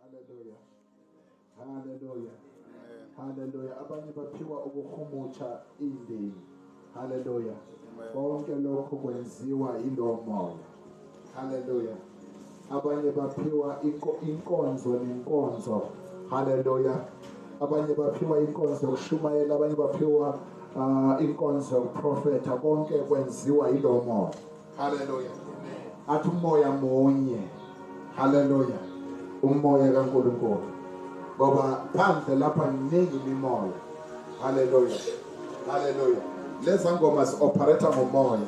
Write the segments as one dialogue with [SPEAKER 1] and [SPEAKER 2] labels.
[SPEAKER 1] Hallelujah. Hallelujah. Hallelujah. Abanye baphiwa ukukhumutsha indeni. Hallelujah. Konke lokho kwenziwa yilo moya. Hallelujah. Abanye baphiwa inkonzo nenkonzo. Hallelujah. Abanye baphiwa inkonzo yokushumayela, abanye baphiwa inkonzo yokuprofetha. Konke kwenziwa yilo moya. Hallelujah. Athi umoya munye. Hallelujah. Umoya kaNkulunkulu. Ngoba phandle lapha iningi imimoya. Hallelujah. Hallelujah. Leza ngoma zi-operate ngomoya.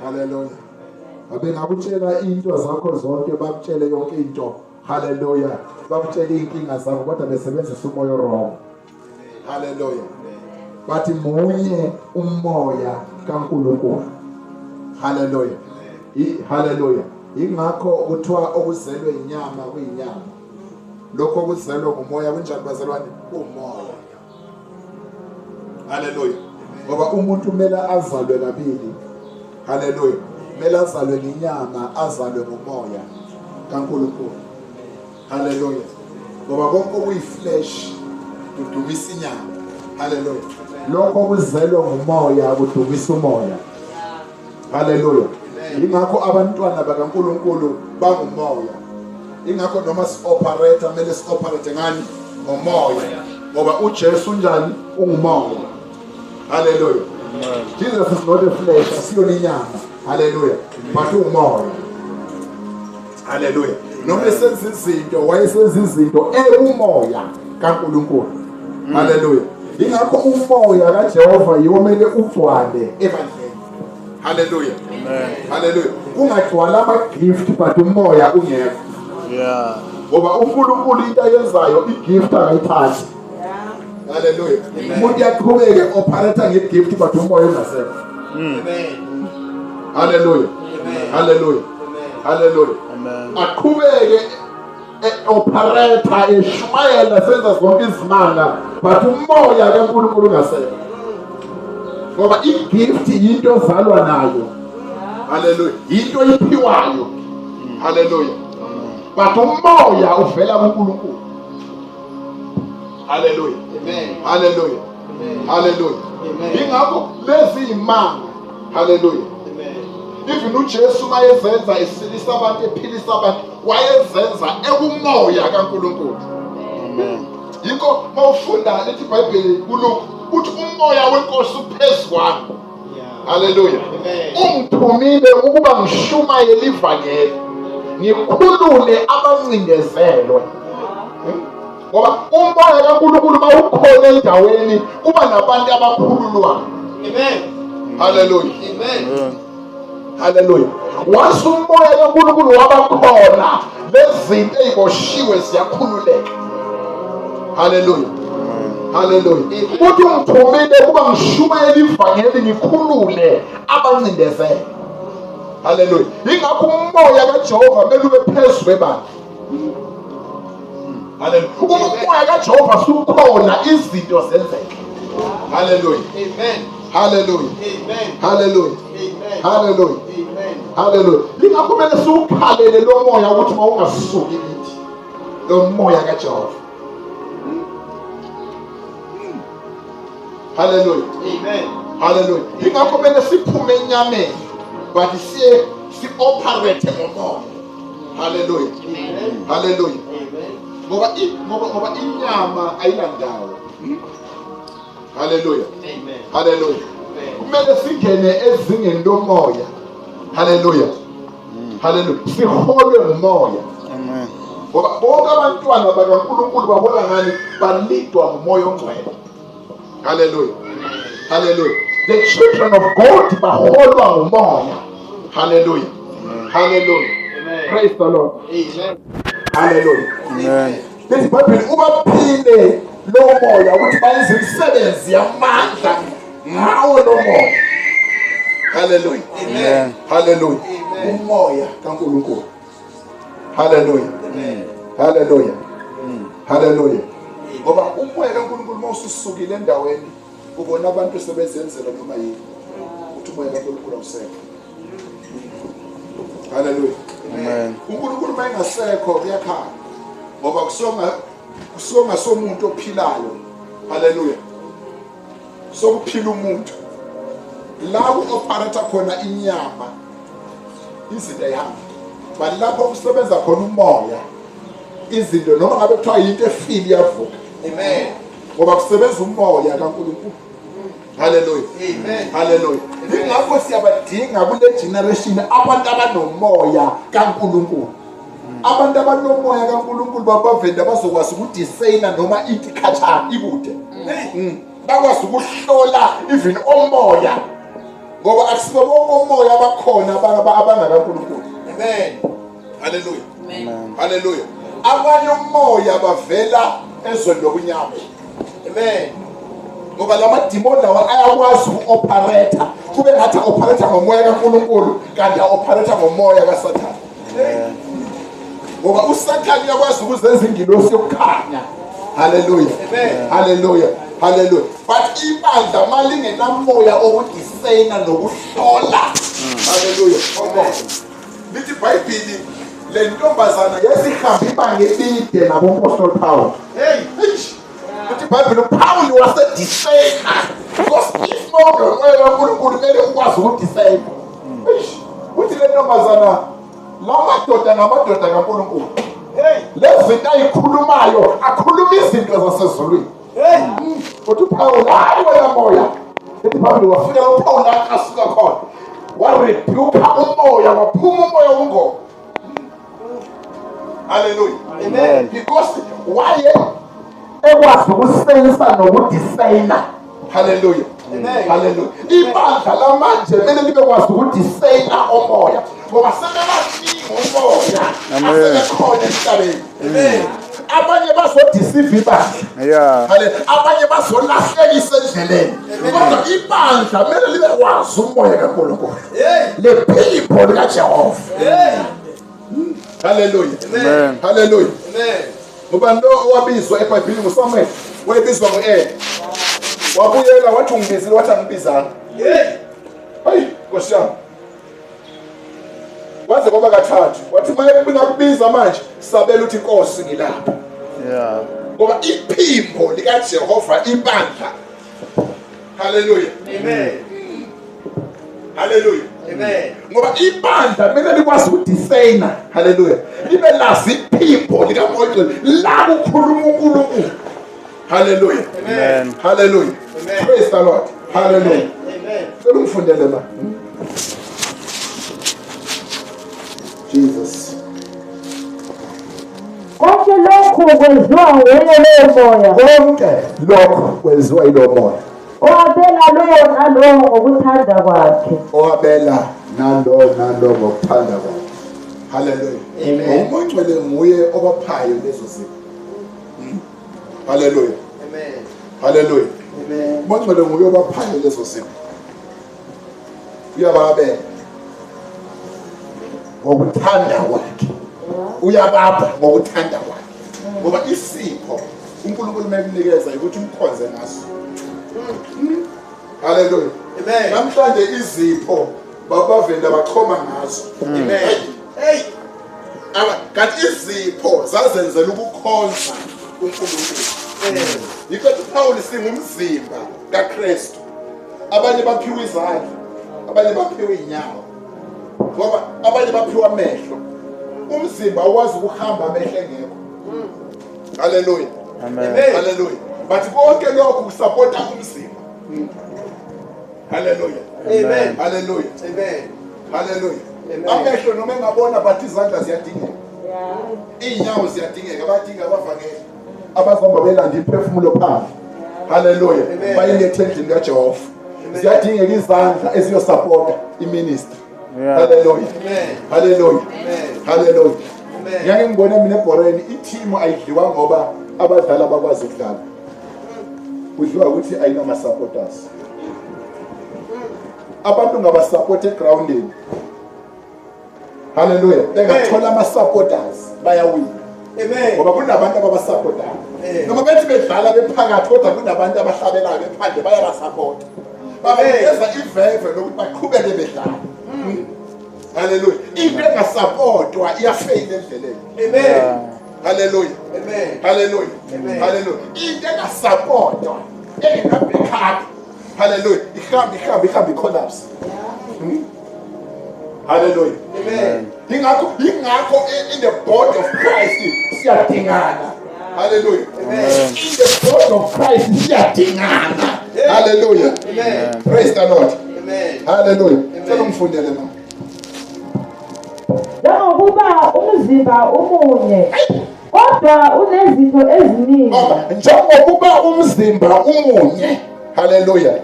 [SPEAKER 1] Hallelujah. Abengakutshela into zakho zonke, bakutshele yonke into. Hallelujah. Bakutshele inkinga zakho kodwa besebenzisa umoya wrong. Hallelujah. Bathi munye umoya kaNkulunkulu. Hallelujah. Hallelujah. Ingakho kuthiwa okuzelwe inyama kuyinyama. Lokho okuzelwe ngumoya kunjani bazalwane? Umoya. Hallelujah. Ngoba umuntu kumele azalwe kabili. Hallelujah. Kumele azalwe ngenyama, azalwe ngomoya kaNkulunkulu. Hallelujah. Ngoba konke okuyiflesh kudumisa inyama. Hallelujah. Lokho okuzelwe ngumoya kudumisa umoya. Hallelujah. Ingakho abantwana bakaNkulunkulu bangumoya. Ingakho noma si-operate kumele si-operate ngani? Ngomoya. Ngoba uJesu njani? Ungumoya. Hallelujah. Jesus is not a flesh, asiyo inyama. Hallelujah. But umoya. Hallelujah. Noma esenza izinto, wayesenza izinto umoya kaNkulunkulu. Hallelujah. Ingakho umoya kaJehova yomele ugcwale ebandleni. Hallelujah. Amen. Hallelujah. Ungagcwala ama-gift but umoya ungekho. Yeah. Ngoba uNkulunkulu into ayenzayo i-gift akayithathi. Yeah. Hallelujah. Umuntu yaqhubeke operate nge-gift but umoya ungasekho. Amen. Hallelujah. Amen. Hallelujah. Hallelujah. Amen. Aqhubeke operate eshumayela senza zonke izimanga but umoya kaNkulunkulu ungasekho. Ngoba i-gift yinto ozalwa nayo. Hallelujah. Yinto iphiwayo. Hallelujah. But umoya uvela kuNkulunkulu. Hallelujah. Amen. Hallelujah. Amen. Hallelujah. Amen. Ingakho lezi imanga. Hallelujah. Amen. Even uJesu mayezenza esilisa abantu ephilisa abantu wayezenza ekumoya kaNkulunkulu. Amen. Yikho mawufunda lethi iBhayibheli kuLuka uthi umoya wenkosi uphezu kwami. Hallelujah. Ungithumile ukuba ngishumayele ivangeli, ngikhulule abancindezelwe. Ngoba umoya kaNkulunkulu mawukhona endaweni kuba nabantu abakhululwayo. Amen. Hallelujah. Amen. Hallelujah. Once umoya kaNkulunkulu wabakhona, lezinto eziboshiwe ziyakhululeka. Hallelujah. Hallelujah. Uthi ungithumile ukuba ngishumayele ivangeli, ngikhulule abancindezelwe. Hallelujah. Ingakho umoya kaJehova kumele ube phezu kwebandla. Hallelujah. Umoya kaJehova sukhona izinto zenzeke. Hallelujah. Amen. Hallelujah. Amen. Hallelujah. Amen. Hallelujah. Amen. Hallelujah. Ingakho kumele siwukhalele lo moya ukuthi mawungasuki kithi. Lo moya kaJehova. Hallelujah. Amen. Hallelujah. Ingakho kumele siphume enyameni but si-operate ngomoya. Hallelujah. Amen. Hallelujah. Amen. Ngoba inyama ayilandawo. Hallelujah. Amen. Hallelujah. Kumele singene ezingeni lomoya. Hallelujah. Hallelujah. Siholwe ngumoya. Amen. Ngoba bonke abantwana bakaNkulunkulu babona ngani balidwa ngumoya ongcwele. Hallelujah. Hallelujah. The children of God baholwa ngumoya. Hallelujah. Hallelujah. Amen. Praise the Lord. Amen. Hallelujah. Amen. This Bible ubaphinde lo moya ukuthi bayenze imisebenzi yamandla ngawo lo moya. Hallelujah. Amen. Hallelujah. Umoya kaNkulunkulu. Hallelujah. Amen. Hallelujah. Hallelujah. Ngoba umoya kaNkulunkulu mawususukile endaweni ubona abantu sebezenzela noma yini. Uthi umoya kaNkulunkulu awusekho. Hallelujah. Amen. uNkulunkulu mayengasekho kuyakhala. ngoba kusonga somuntu ophilayo. Haleluya. Sokuphila umuntu la ku-operator khona inyama izinto eyihamba, but lapho kusebenza khona umoya izinto noma ngabe kuthiwa yinto efile iyavuka. Amen. Ngoba kusebenza umoya kaNkulunkulu. Haleluya. Amen. Haleluya. Ingakho siyabadinga kule generation abantu abanomoya kaNkulunkulu. Abantu abanomoya kaNkulunkulu babavenda bazokwazi ukudisayina noma ithi khathana ikude. Bakwazi ukuhlola even omoya. Ngoba akusibo bonke omoya abakhona abangakaNkulunkulu. Amen. Haleluya. Amen. Haleluya. Abanye umoya bavela ezweni lokunyama. Amen. Ngoba lamadimoni lawa ayakwazi uku-operator. Kube ngathi operator ngomoya kaNkulunkulu kanti operator ngomoya kaSathane. Ngoba uSathane uyakwazi ukuzenza ingilosi yokukhanya. Haleluya. Haleluya. Haleluya. But ibandla malingenamoya okudisayina nokuhlola. Haleluya. Lithi iBhayibheli le ntombazana yesihambe ibanga elide naboPostoli Paul. Lithi iBhayibheli uPaul wasedisayina. Because if moya kaNkulunkulu kumele ukwazi ukudisayina. Uthi le ntombazana lamadoda ngamadoda kaNkulunkulu. Lezinto ayikhulumayo akhuluma izinto zasezulwini. Kodwa uPaul hayi wena moya. Lithi iBhayibheli wafika uPaul akasuka khona. Warebuka umoya waphuma umoya wongoma. Hallelujah. Amen. Because waye ekwazi ukusensa nokudisayina. Hallelujah. Amen. Hallelujah. Ibandla lamanje kumele libe kwazi ukudisayina omoya. Ngoba sebebaningi umoya. Asebekhona emhlabeni. Amen. Abanye bazodeceive ibandla. Yeah. Abanye bazolahlekisa endleleni. Kodwa ibandla kumele libe kwazi umoya kaNkulunkulu. Le people likaJehova. Hallelujah. Amen. Hallelujah. Amen. Ngoba lo owabizwa eBhayibhelini nguSamuel, wayebizwa ngo-Eli. Wabuyela wathi ungibizile wathi angibizanga. Hayi, Nkosi yami. Waze kwaba kathathu. Wathi mayekubiza manje sabela uthi Nkosi ngilapha. Yeah. Ngoba iphimbo likaJehova ibandla. Hallelujah. Amen. Hallelujah. Amen. Ngoba ibandla kumele likwazi ukudisayina. Hallelujah. Libe lazi iphimbo likaMoya la kukhuluma uNkulunkulu. Hallelujah. Amen. Hallelujah. Amen. Praise the Lord. Hallelujah. Amen. Selungifundele ma. Jesus.
[SPEAKER 2] Konke lokhu kwenziwa nguye lowo moya.
[SPEAKER 1] Konke lokhu kwenziwa yilo moya.
[SPEAKER 2] Owabela lowo nalowo ngokuthanda kwakhe.
[SPEAKER 1] Owabela nalo ngokuthanda kwakhe. Hallelujah. Amen. Umongcwele nguye obaphayo lezo zinto. Hallelujah. Amen. Hallelujah. Amen. Umongcwele nguye obaphayo lezo zinto. Uyababela ngokuthanda kwakhe. Uyabapha ngokuthanda kwakhe. Ngoba isipho uNkulunkulu umekunikeza ukuthi umkhonze ngaso. Hallelujah. Amen. Namhlanje izipho babavenda bachoma ngazo. Amen. Hey. Kanti izipho zazenzela ukukhonza uNkulunkulu. Yikho uPaul singumzimba kaKristu. Abanye baphiwe izandla, abanye baphiwe inyawo. Ngoba abanye baphiwe amehlo. Umzimba ukwazi ukuhamba amehlo engekho. Hallelujah. Amen. Hallelujah. But konke lokho kusupporta umzimba. Hallelujah. Amen. Hallelujah. Amen. Hallelujah. Amehlo noma engabona but izandla ziyadingeka. Inyawo ziyadingeka, abadinga abavangeli. Abazomba belanda iphefumulo phansi. Hallelujah. Bayilethe endlini kaJehova. Ziyadingeka izandla eziyosupporta iministry. Hallelujah. Amen. Hallelujah. Amen. Hallelujah. Amen. Ngiyake ngibone mina eBhoreni i-team ayidliwa ngoba abadlali abakwazi ukudlala. Kudliwa ukuthi ayinama supporters. Abantu ngabasupport egroundini. Hallelujah. Bengathola ama supporters bayawina. Amen. Ngoba kunabantu ababasupportayo. Noma bethi bedlala bephakathi kodwa kunabantu abahlabelayo bephandle bayabasupport. Babenza iveve lokuthi baqhubeke bedlala. Hallelujah. Into engasupportwa iyafail endleleni. Amen. Hallelujah. Amen. Hallelujah. Amen. Hallelujah. Into engasapotwa engena-backup. Hallelujah. Ihambe collapse. Hallelujah. Amen. Ingakho in the body of Christ siyadingana. Hallelujah. Amen. In the body of Christ siyadingana. Hallelujah. Amen. Praise the Lord. Amen. Hallelujah. Cela ngifundele mama.
[SPEAKER 2] Njengokuba umzimba umunye kodwa unezitho eziningi.
[SPEAKER 1] Njengokuba umzimba umunye. Hallelujah.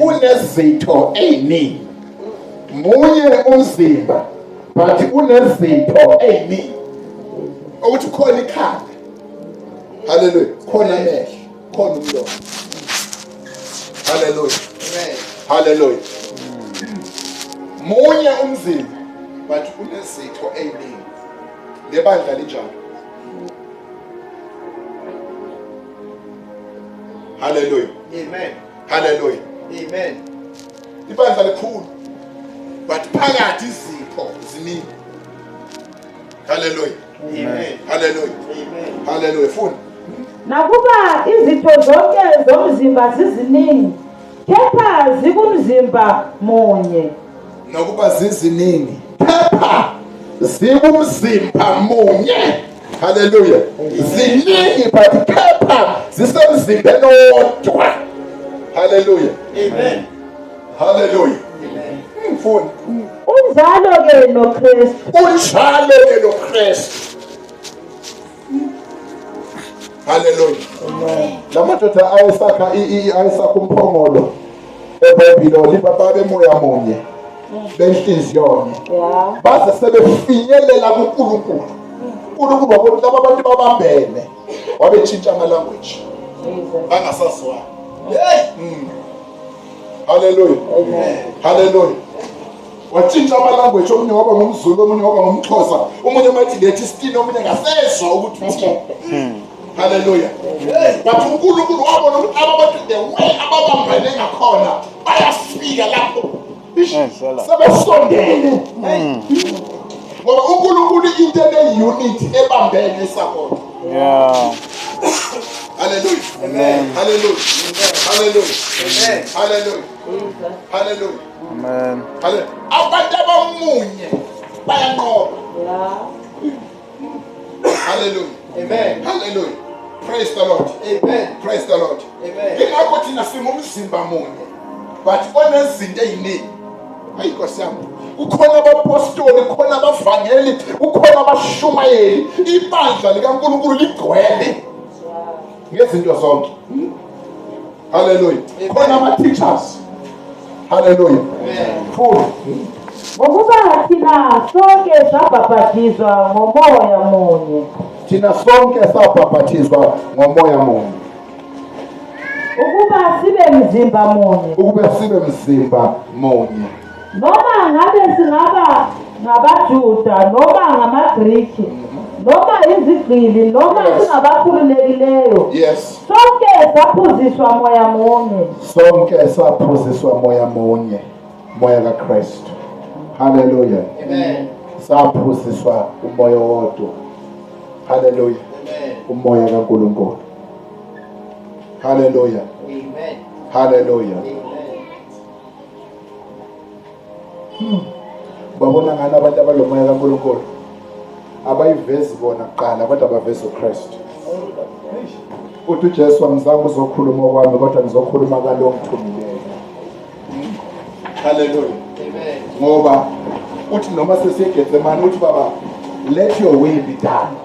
[SPEAKER 1] Unezitho eziningi. Munye umzimba but unezitho eziningi. Ukuthi khona ikhanda. Hallelujah. Khona amehlo, khona umlomo. Hallelujah. Amen. Hallelujah. Munye umzimba but unezitho eziningi. Lebandla linjalo. Hallelujah. Amen. Hallelujah. Amen. Ibandla likhulu but phakathi izipho ziningi. Hallelujah. Amen. Hallelujah. Amen. Hallelujah. Funa.
[SPEAKER 2] Nakuba izitho zonke zomzimba ziziningi kepha zikumzimba munye.
[SPEAKER 1] Nakuba ziziningi kepha zikumzimba munye. Hallelujah. Ziningi but kepha zisemzimbeni owodwa. Hallelujah. Amen. Hallelujah. Amen. Funa.
[SPEAKER 2] Unjalo ke noKristu.
[SPEAKER 1] Unjalo ke noKristu. Hallelujah. Amen. Lamadoda ayesakha umphongolo eBhabhiloni babe moya munye benhliziyo yonke. Baze sebefinyelela kuNkulunkulu. uNkulunkulu wabona laba abantu babambene wabetshintsha ama-language bangasazwana. Hallelujah. Amen. Hallelujah. Watshintsha ama-language, omunye waba ngumZulu, omunye waba ngumXhosa, omunye mathi lethi isitini, omunye ngasezwa ukuthi uthini. Hallelujah. But uNkulunkulu wabona ukuthi aba bantu the way ababambane ngakhona bayafika lapho sebesondele. Ngoba uNkulunkulu into ene-unity ebambene isakhona. Yeah. Hallelujah. Amen. Hallelujah. Hallelujah. Amen. Hallelujah. Hallelujah. Amen. Hallelujah. Abantu abamunye bayanqoba. Hallelujah. Amen. Hallelujah. Praise the Lord. Amen. Praise the Lord. Amen. Ingakho thina singumzimba munye but onezinto eziningi. Hayi Nkosi yami. Ukhona abapostoli, ukhona abavangeli, ukhona abashumayeli. Ibandla likaNkulunkulu ligcwele ngezinto zonke. Hallelujah. Khona ama-teachers. Hallelujah. Amen.
[SPEAKER 2] Ngokuba thina sonke sabhabhatizwa ngomoya munye.
[SPEAKER 1] Thina sonke sabhabhathizwa ngomoya munye.
[SPEAKER 2] Ukuba sibe mzimba munye.
[SPEAKER 1] Ukuba sibe mzimba munye.
[SPEAKER 2] Noma ngabe singaba ngabaJuda noma ngamaGriki noma izigqili noma singabakhululekileyo.
[SPEAKER 1] Yes.
[SPEAKER 2] Sonke saphuziswa moya munye.
[SPEAKER 1] Sonke saphuziswa moya munye. Moya kaKristu. Hallelujah. Amen. Saphuziswa umoya wodwa. Hallelujah. Amen. Umoya kaNkulunkulu. Hallelujah. Amen. Hallelujah. Babona ngani abantu abalomoya kaNkulunkulu abayivezi bona kuqala abantu abaveza uKristu. Uthi uJesu angizange uzokhuluma kwami kodwa ngizokhuluma kwalo ongithumileyo. Hallelujah. Amen. Ngoba uthi noma sesiyeGetsemane uthi baba let your will be done.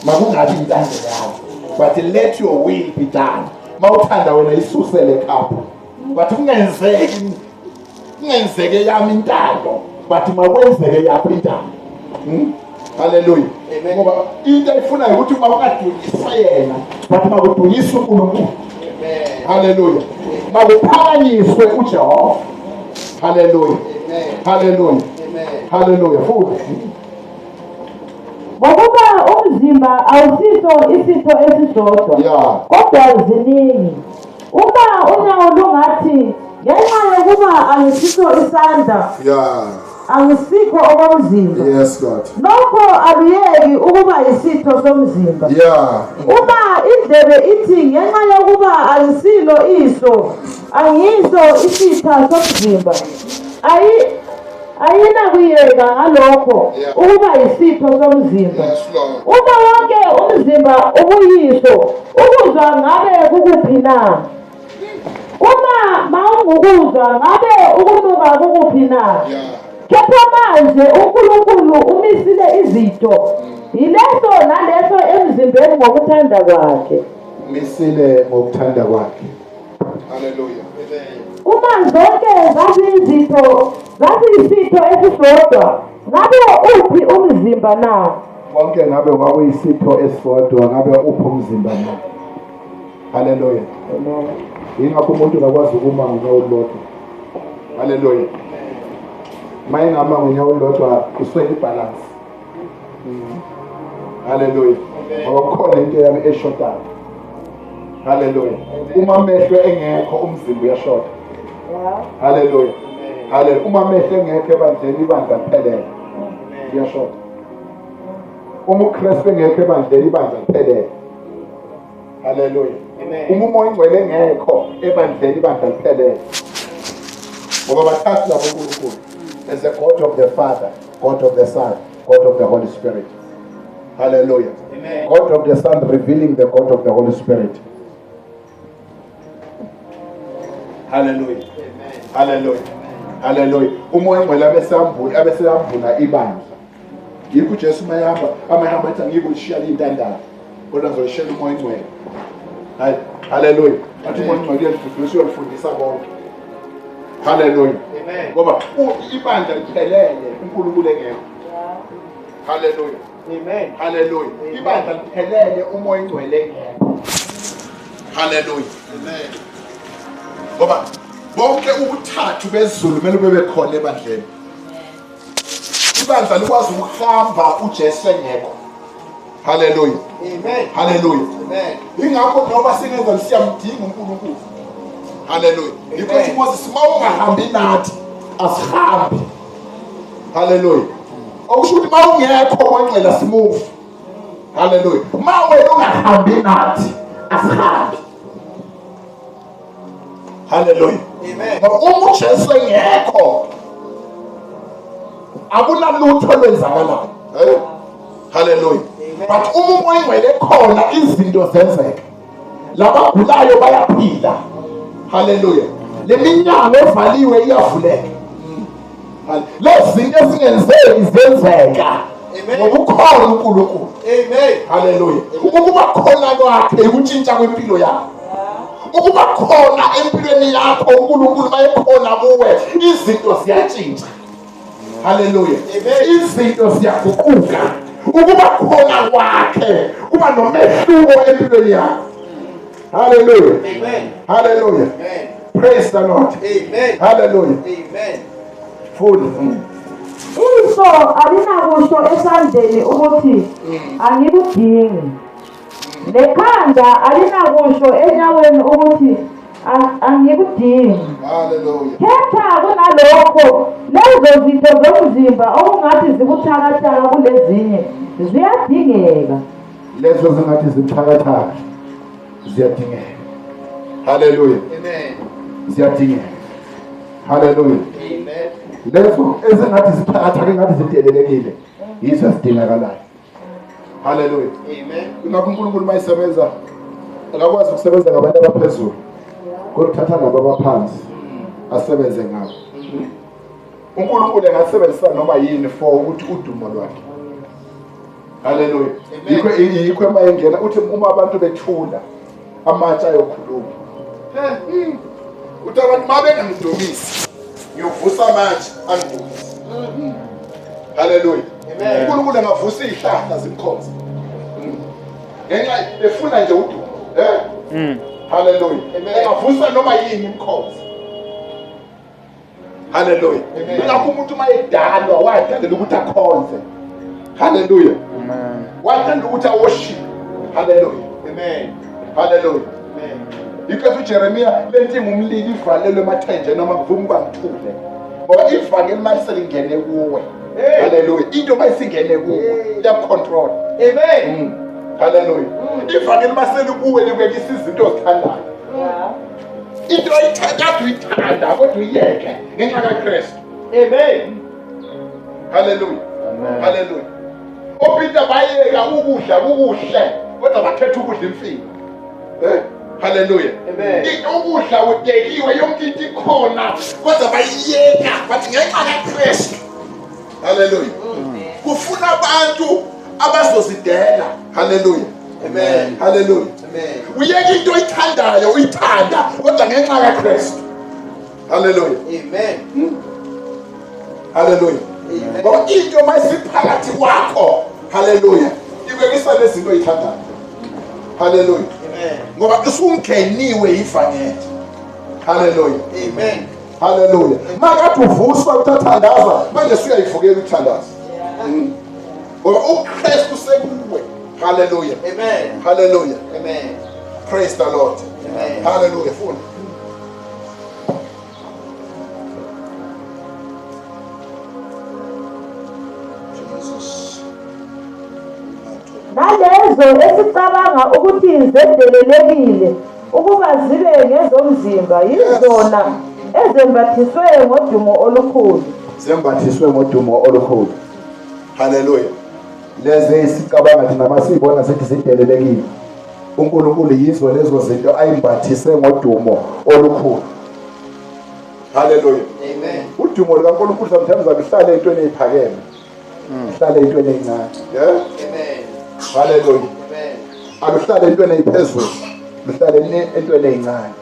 [SPEAKER 1] Makungabi intando yakho but let your will be done. Mawuthanda wena isusele ekhapha. But kungenzeke yami intando but makwenzeke yakho intando. Hallelujah. Amen. Ngoba into ayifuna ukuthi mawungadunyiswa yena but makudunyiswe uNkulunkulu. Amen. Hallelujah. Makuphakanyiswe uJehova. Hallelujah. Amen. Hallelujah. Amen. Hallelujah. Futhi
[SPEAKER 2] ngokuba umzimba awusiso isitho esisodwa kodwa ziningi. Uma unyawo lungathi ngenxa yokuba alisiso isandla akusikho okomzimba.
[SPEAKER 1] Yes, God.
[SPEAKER 2] Nokho akuyeki ukuba isitho somzimba.
[SPEAKER 1] Yeah.
[SPEAKER 2] Uma indlebe ithi ngenxa yokuba alisilo iso, angiso isitha somzimba, ayinakuyeka ngalokho ukuba isitho somzimba.
[SPEAKER 1] Yes, Lord.
[SPEAKER 2] Uma wonke umzimba ubuyiso, ukuzwa ngabe kukuphi na? Uma mawungukuzwa ngabe ukunuka kukuphi na?
[SPEAKER 1] Yeah.
[SPEAKER 2] Kepha manje uNkulunkulu umisile izitho yileso naleso emzimbeni ngokuthanda kwakhe.
[SPEAKER 1] Misile ngokuthanda kwakhe. Hallelujah.
[SPEAKER 2] Uma zonke zaziyizitho zaziyisitho esisodwa, ngabe uphi umzimba na?
[SPEAKER 1] Wonke ngabe kwakuyisitho esisodwa, ngabe uphi umzimba na? Hallelujah. Yingakho umuntu akakwazi ukuma ngonyawo olulodwa. Hallelujah. Mayengama ngonyawo olulodwa kuswele ibalance. Hallelujah. Ngoba kukhona into yami eshotayo. Hallelujah. Uma amehlo engekho umzimba uyashota. Hallelujah. Hallelujah. Uma amehlo engekho ebandleni ibandla liphelele. Uyashota. Uma uKristu engekho ebandleni ibandla liphelele. Hallelujah. Uma umoya ingcwele engekho ebandleni ibandla liphelele. Ngoba bathathu labo uNkulunkulu as the God of the Father, God of the Son, God of the Holy Spirit. Hallelujah. Amen. God of the Son revealing the God of the Holy Spirit. Hallelujah. Amen. Hallelujah. Amen. Hallelujah. Umoya ingcwele abeseyambula ibandla. Yikho uJesu amahamba athi angikulishiya intandane kodwa ngizolishela umoya ingcwele. Hallelujah. Athi umoya ingcwele uyalifundisa bonke. Hallelujah. Amen. Ngoba ibandla liphelele uNkulunkulu engekho. Hallelujah. Amen. Hallelujah. Ibandla liphelele umoya ingcwele engekho. Hallelujah. Amen. Ngoba bonke ubuthathu bezulu kumele bebe khona ebandleni. Ibandla likwazi ukuhamba uJesu engekho. Hallelujah. Amen. Hallelujah. Amen. Ingakho noma singenza siyamdinga uNkulunkulu. Hallelujah. Because Moses mawungahambi nathi asihambi. Hallelujah. Okusho ukuthi mawungekho kwenxela simove. Hallelujah. Mawena ungahambi nathi asihambi. Hallelujah. Amen. Ngoba uma uJesu engekho akunalutho olwenzakalayo. Hallelujah. But uma umoya ingcwele khona izinto zenzeka. Labagulayo bayaphila. Hallelujah. Le minyango evaliwe iyavuleka. Lezi zinto ezingenzeki zenzeka. Ngoba ukhona uNkulunkulu. Amen. Hallelujah. Ukuba khona kwakhe ukuntshintsha kwempilo yakho. Ukuba khona empilweni yakho uNkulunkulu mayekhona kuwe izinto ziyatshintsha. Hallelujah. Izinto ziyaguquka. Ukuba khona kwakhe kuba nomehluko empilweni yakho. Hallelujah. Amen. Hallelujah. Amen. Praise the Lord. Amen. Hallelujah. Amen. Full.
[SPEAKER 2] Iso alinakusho esandleni ukuthi angikudingi. Nekhanda alinakusho enyaweni ukuthi angikudingi.
[SPEAKER 1] Hallelujah.
[SPEAKER 2] Kepha kunalokho lezo zitho zomzimba okungathi zibuthakathaka kulezinye ziyadingeka.
[SPEAKER 1] Lezo zingathi zibuthakathaka ziyadingeka. Hallelujah. Amen. Ziyadingeka. Hallelujah. Amen. Lezo ezingathi zibuthakathaka engathi zidelelekile yizo zidingakalayo. Hallelujah. Amen. Ingakho uNkulunkulu mayisebenza akakwazi ukusebenza ngabantu abaphezulu. Kodwa ngabo abaphansi asebenze ngabo. uNkulunkulu engasebenzisa noma yini for ukuthi udumo lwakhe. Hallelujah. Yikho emayengena uthi uma abantu bethula amatshe ayokhuluma. Uthi abantu mabengangidumisi ngiyovusa amatshe angidumisi. Hallelujah. uNkulunkulu engavusa izihlahla zimkhonze. Ngenxa efuna nje udumo. Hallelujah. Engavusa noma yini imkhonze. Hallelujah. Ingakho umuntu mayedalwa wadala ukuthi akhonze. Hallelujah. Amen. Wadala ukuthi aworship. Hallelujah. Amen. Hallelujah. Amen. Because uJeremiah lentinga umlilo ivalelwe emathenje noma kuvuma bangithule. ngoba ivangeli manje selingene kuwe. Hallelujah. Into mayisingene kuwe iyakucontrol. Amen. Hallelujah. Ivangeli maselikuwe likubeka izinto ozithandayo. Into oyithanda uyithanda kodwa uyiyeke ngenxa kaKristu. Amen. Hallelujah. Hallelujah. Ophinda bayeka ukudla kukuhle kodwa bakhetha ukudla imfino. Hallelujah. Amen. Ukudla udekiwe yonke into ikhona kodwa bayiyeka bathi ngenxa kaKristu. Hallelujah. Kufuna abantu abazozidela. Hallelujah. Amen. Hallelujah. Amen. Uyeka into oyithandayo uyithanda kodwa ngenxa kaKristu. Hallelujah. Amen. Hallelujah. Ngoba into mayisiphakathi kwakho. Hallelujah. Ibekisa lezinto oyithandayo. Hallelujah. Amen. Ngoba usungeniwe ivangeli. Hallelujah. Amen. Hallelujah. Makathi uvuswa uthathandaza manje suyayivukela ukuthandaza. Ngoba uKristu sekuwe. Hallelujah. Amen. Hallelujah. Amen. Praise the Lord. Amen. Hallelujah. Funa. Jesus.
[SPEAKER 2] Nalezo esicabanga ukuthi zedelelekile ukuba zibe ngezomzimba yizona ezembathiswe ngodumo olukhulu.
[SPEAKER 1] Zembathiswe ngodumo olukhulu. Hallelujah. Lezi isicabanga thina masibona sithi zidelelekile. uNkulunkulu yizo lezo zinto ayimbathise ngodumo olukhulu. Hallelujah. Amen. Udumo lukaNkulunkulu sometimes aluhlale entweni eziphakeme. Uhlale entweni ezincane. Yeah? Amen. Hallelujah. Amen. Aluhlale entweni eziphezulu. Luhlale entweni ezincane.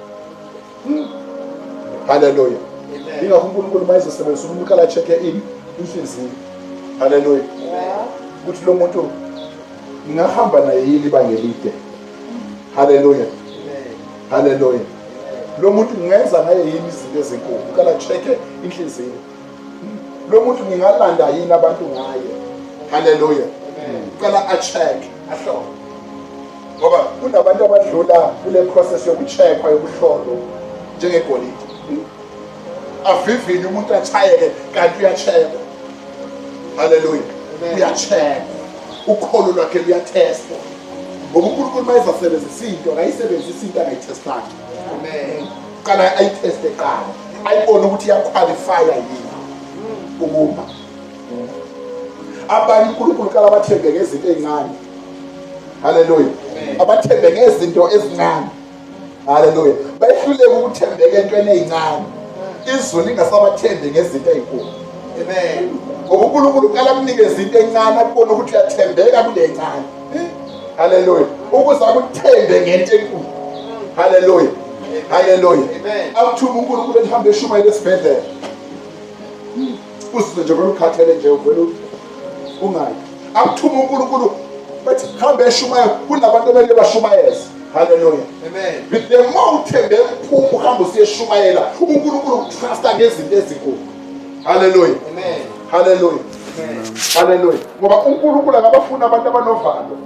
[SPEAKER 1] Hallelujah. Amen. Ingakho uNkulunkulu mayizosebenzisa umuntu ala check inhliziyo. Hallelujah. Ukuthi lo muntu ngingahamba naye yini ibanga elide. Hallelujah. Amen. Hallelujah. Lo muntu ngenza ngaye yini izinto ezinkulu. Ukala check inhliziyo. Lo muntu ngingalanda yini abantu ngaye. Hallelujah. Amen. Ukala a check ahlo. Ngoba kunabantu abadlula kule process yokucheckwa yokuhlolwa njengegolide. Avivini umuntu achayeke kanti uyacheckwa. Hallelujah. Uyacheck. Ukholo lwakhe luyatestwa. Ngoba uNkulunkulu mayizasebenzisa into akayisebenzisa into angayitestanga. Amen. Qala ayiteste qala. Ayibone ukuthi iyaqualify yini. Ukuba abanye uNkulunkulu kala bathembe ngezinto ezincane. Hallelujah. Abathembe ngezinto ezincane. Hallelujah. Bayihluleke ukuthembeka entweni ezincane. Izulu lingasabathembe ngezinto ezinkulu. Amen. Ngoba uNkulunkulu kala kunikeza into encane akubona ukuthi uyathembeka kule encane. Hallelujah. Ukuze akuthembe ngento enkulu. Hallelujah. Hallelujah. Amen. Awuthuma uNkulunkulu ehambe eshumayela esibhedlela. Usizwe nje ukukhathele nje uvela ungayi. Awuthuma uNkulunkulu bathi hambe eshumayela kunabantu abanye bashumayeza. Hallelujah. Amen. With the more uthembe ukuphuma uhambe usiyeshumayela uNkulunkulu ukutrusta ngezinto ezinkulu. Hallelujah. Amen. Hallelujah. Amen. Hallelujah. Ngoba uNkulunkulu akabafuna abantu abanovalo.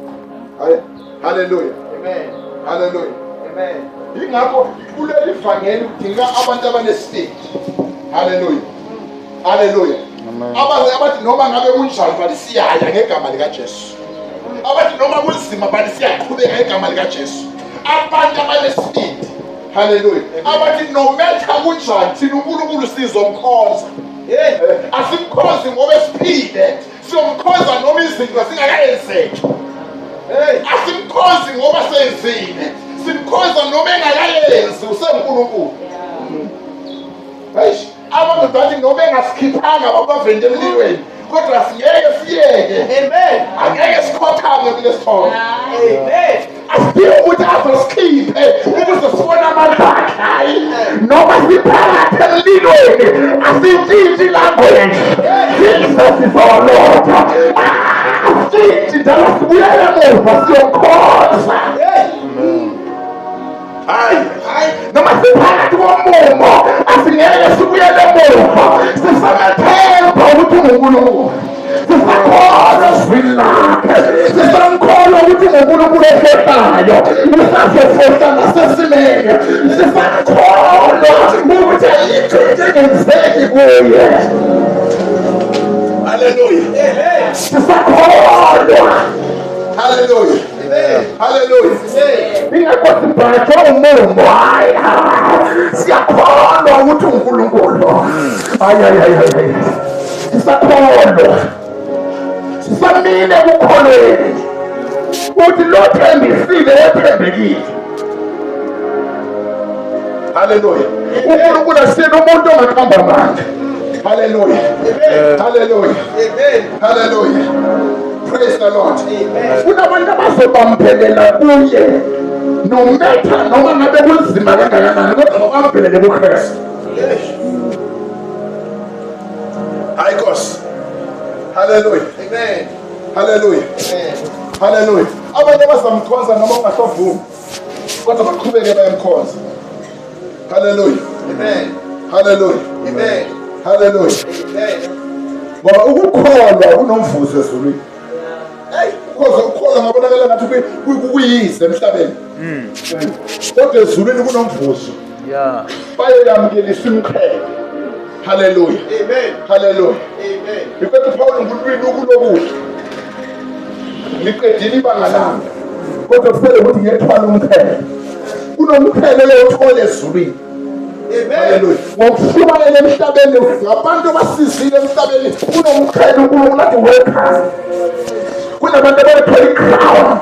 [SPEAKER 1] Hallelujah. Amen. Hallelujah. Amen. Ingakho kuleli vangeli udinga abantu abanesipili. Hallelujah. Hallelujah. Abathi noma ngabe kunjani bathi siyaya ngegama lika Jesu. Abathi noma kunzima bathi siyaqhubeka ngegama lika Jesu. Abantu abanesipili. Hallelujah. Abathi no matter kunjani thina uNkulunkulu sizomkhonza. Asimkhonzi ngoba esiphile. Siyomkhonza noma izinto zingakayenzeki. Asimkhonzi ngoba senzile. Simkhonza noma engakayenzi usenkulunkulu. Hayish, abantu bathi noma engasikhiphanga babavende emlilweni kodwa singeke siyeke. Amen. Angeke sikhothame kule sithombe. Amen. Asidinga ukuthi azosikhiphe ukuze sibone amandla akhe. Hayi noma siphakathi emlilweni asitshintshi language. Jesus is our Lord. Asitshintshi njalo sibuyele emuva siyomkhonza. Hayi noma siphakathi komumo asingeke sibuyele emuva sisamethemba ukuthi uNkulunkulu sisakholwa swilakhe sisamkholwa ukuthi uNkulunkulu ehlelayo usazofohla nasesimene sisakholwa ukuthi ayikho into engenzeki kuye. Hallelujah. Sisakholwa. Hallelujah. Hallelujah. Ingakho sibhathwe umumo. Hayi. Siyakholwa ukuthi uNkulunkulu. Hayi. Sisakholwa. Sisamile ukukholweni. Uthi lo thembisile ethembekile. Hallelujah. uNkulunkulu asiyena umuntu ongathamba amandla. Hallelujah. Hallelujah. Hallelujah. Praise the Lord. Kunabantu abazobambelela kuye nometha noma ngabe kunzima kangakanani kodwa bambelele kuKristu. Hayi Nkosi. Hallelujah. Amen. Hallelujah. Hallelujah. Abantu abazamkhonza noma ungasavumi kodwa baqhubeke bayamkhonza. Hallelujah. Amen. Hallelujah. Amen. Hallelujah. Amen. Ngoba ukukholwa kunomvuzo ezulwini. Ukukholwa ngabonakala ngathi kuyize emhlabeni. Kodwa ezulwini kunomvuzo. Yeah. Bayoyamkelisa imqhele. Hallelujah. Amen. Hallelujah. Amen. Because Paul ngulwini ukulokuhle. Liqedile ibanga lami. Kodwa kufanele ukuthi ngiyethwala umqhele. Kunomqhele lowuthola ezulwini. Hallelujah. Ngokushumayela emhlabeni ngabantu basizile emhlabeni kunomqhele uNkulunkulu athi welcome. Kunabantu abathola i-crown.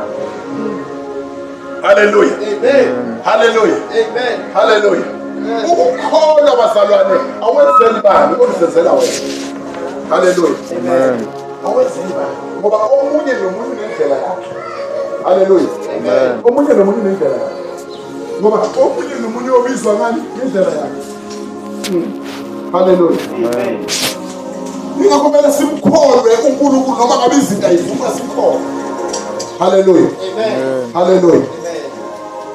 [SPEAKER 1] Hallelujah. Amen. Hallelujah. Amen. Hallelujah. Ukukholwa bazalwane awenzeli bani kodwa usenzela wena. Hallelujah. Amen. Awenzeli bani ngoba omunye nomunye unendlela yakhe. Hallelujah. Amen. Omunye nomunye unendlela yakhe. Ngoba omunye nomunye obizwa ngani indlela yakhe. Hallelujah. Amen. Ningakumele simkholwe uNkulunkulu noma ngabe izinto ayivuma simkholwe. Hallelujah. Amen. Hallelujah. Amen.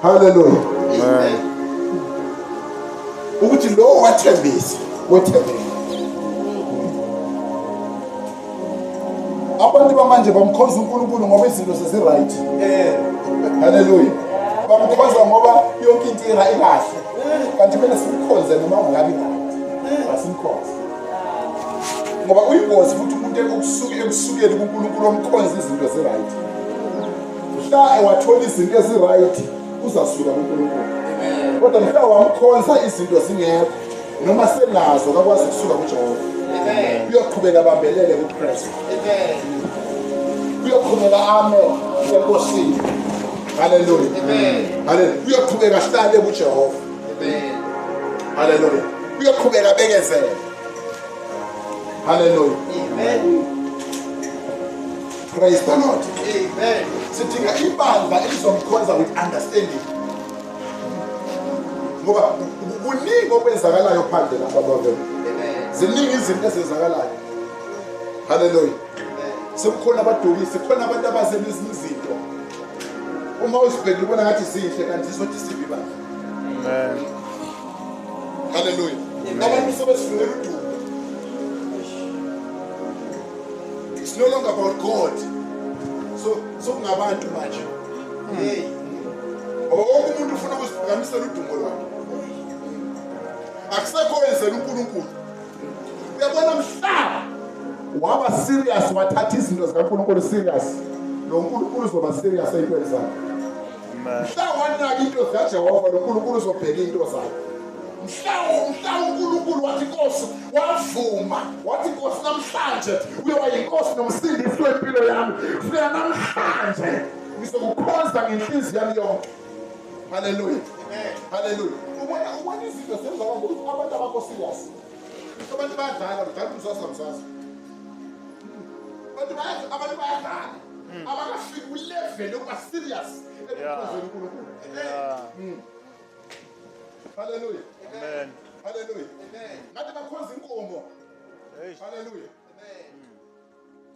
[SPEAKER 1] Hallelujah. Amen. Ukuthi lo wathembisa wethembele. Abantu bamanje bamkhonza uNkulunkulu ngoba izinto seziright. Hallelujah. Bamkhonza ngoba yonke into irahle. Kanti kumele simkhonze noma ungabi right. Asimkhonze. Ngoba uyingozi ukuthi umuntu ekusukeni kuNkulunkulu omkhonza izinto eziright. Mhla ewathola izinto eziright uzasuka kuNkulunkulu. Amen. Kodwa mhla wamkhonza izinto zingekho noma senazo akwazi ukusuka kuJehova. Amen. Uyoqhubeka bambelele kuKristu. Amen. Uyoqhubeka amen enkosini. Hallelujah. Amen. Hallelujah. Uyoqhubeka ahlale kuJehova. Amen. Hallelujah. Uyoqhubeka bekezele. Hallelujah. Amen. Praise the Lord. Amen. Sidinga ibandla elizomkhonza with understanding. Ngoba kuningi okwenzakalayo phandle lapha bavela. Amen. Ziningi izinto ezenzakalayo. Hallelujah. Amen. Sekukhona abadukisi, kukhona abantu abazenza izinto. Uma usibheka ubona ngathi sihle kanti sizothi sibi bani. Amen. Hallelujah. Abantu sebesifunela udumo. It's no longer about God. So ngabantu manje. Hey. Wonke umuntu ufuna ukuzibhekamisela udumo lwakhe. Akusekho wenzela uNkulunkulu. Uyabona mhlaba waba serious wathatha izinto zikaNkulunkulu serious. Lo uNkulunkulu uzoba serious eyintweni zakhe. Mhla wanaka into zikaJehova lo uNkulunkulu uzobheka into zakhe. Mhla uNkulunkulu wathi Nkosi wavuma wathi Nkosi namhlanje uyoba yinkosi nomsindisi wempilo yami. Fika namhlanje ngizokukhonza ngenhliziyo yami yonke. Hallelujah. Amen. Hallelujah. Ubona izinto zenza ngokuthi abantu abakho serious. Abantu bayadlala badlala umsasa namsasa. Abantu bayadlala. Abakafiki ku-level yokuba serious ekukhonzeni uNkulunkulu. Hallelujah. Amen. Hallelujah. Amen. Ngathi bakhonza inkomo. Hallelujah. Amen.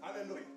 [SPEAKER 1] Hallelujah.